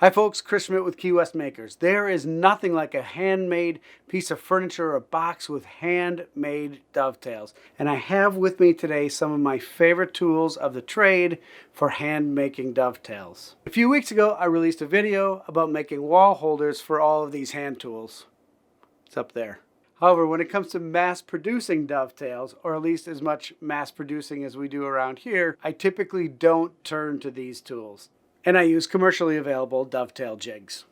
Hi folks, Chris Schmidt with Key West Makers. There is nothing like a handmade piece of furniture or a box with handmade dovetails. And I have with me today some of my favorite tools of the trade for hand making dovetails. A few weeks ago, I released a video about making wall holders for all of these hand tools. It's up there. However, when it comes to mass producing dovetails, or at least as much mass producing as we do around here, I typically don't turn to these tools. And I use commercially available dovetail jigs.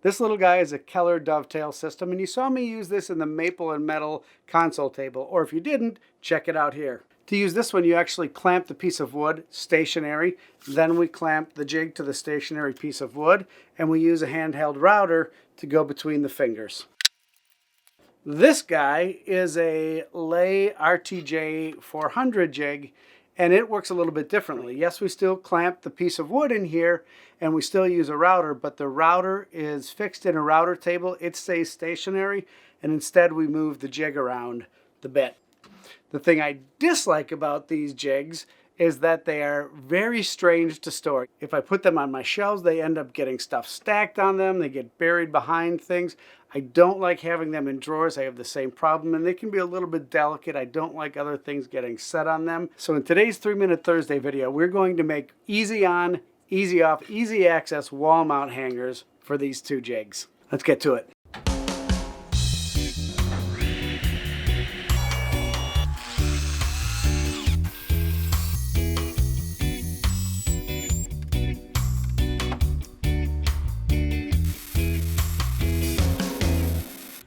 This little guy is a Keller Dovetail System, and you saw me use this in the maple and metal console table, or if you didn't, check it out here. To use this one, you actually clamp the piece of wood stationary, then we clamp the jig to the stationary piece of wood, and we use a handheld router to go between the fingers. This guy is a Leigh RTJ400 jig, and it works a little bit differently. Yes, we still clamp the piece of wood in here, and we still use a router, but the router is fixed in a router table. It stays stationary, and instead we move the jig around the bit. The thing I dislike about these jigs is that they are very strange to store. If I put them on my shelves, they end up getting stuff stacked on them. They get buried behind things. I don't like having them in drawers. I have the same problem, and they can be a little bit delicate. I don't like other things getting set on them. So in today's 3-Minute Thursday video, we're going to make easy on, easy off, easy access wall mount hangers for these two jigs. Let's get to it.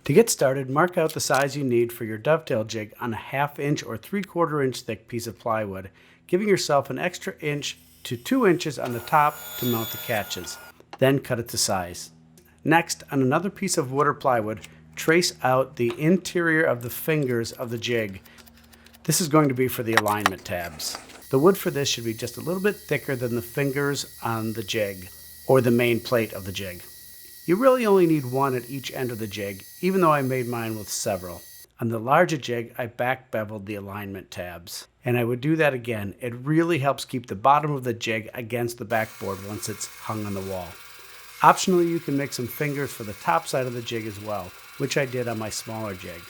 To get started, mark out the size you need for your dovetail jig on a 1/2 inch or 3/4 inch thick piece of plywood, giving yourself an extra inch to 2 inches on the top to mount the catches. Then cut it to size. Next, on another piece of wood or plywood, trace out the interior of the fingers of the jig. This is going to be for the alignment tabs. The wood for this should be just a little bit thicker than the fingers on the jig, or the main plate of the jig. You really only need one at each end of the jig, even though I made mine with several. On the larger jig, I back beveled the alignment tabs. And I would do that again. It really helps keep the bottom of the jig against the backboard once it's hung on the wall. Optionally, you can make some fingers for the top side of the jig as well, which I did on my smaller jig.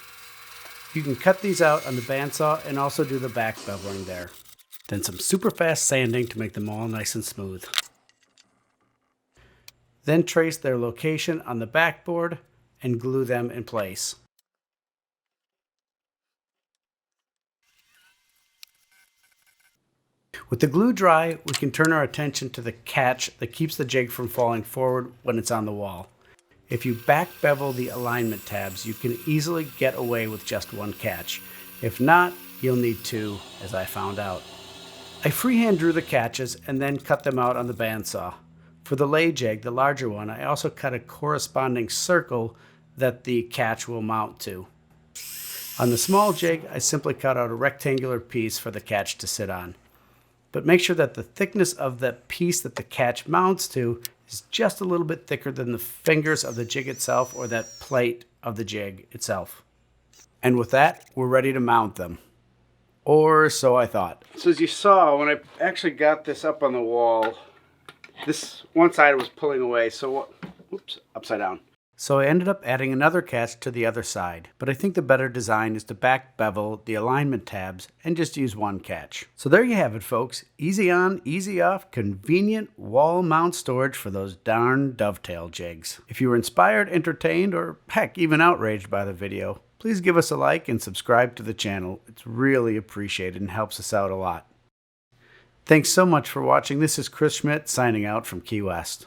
You can cut these out on the bandsaw and also do the back beveling there. Then some super fast sanding to make them all nice and smooth. Then trace their location on the backboard and glue them in place. With the glue dry, we can turn our attention to the catch that keeps the jig from falling forward when it's on the wall. If you back bevel the alignment tabs, you can easily get away with just one catch. If not, you'll need two, as I found out. I freehand drew the catches and then cut them out on the bandsaw. For the Leigh jig, the larger one, I also cut a corresponding circle that the catch will mount to. On the small jig, I simply cut out a rectangular piece for the catch to sit on. But make sure that the thickness of the piece that the catch mounts to is just a little bit thicker than the fingers of the jig itself or that plate of the jig itself. And with that, we're ready to mount them. Or so I thought. So as you saw, when I actually got this up on the wall, this one side was pulling away, so oops, upside down. So I ended up adding another catch to the other side, but I think the better design is to back bevel the alignment tabs and just use one catch. So there you have it, folks. Easy on, easy off, convenient wall mount storage for those darn dovetail jigs. If you were inspired, entertained, or heck, even outraged by the video, please give us a like and subscribe to the channel. It's really appreciated and helps us out a lot. Thanks so much for watching. This is Chris Schmidt signing out from Key West.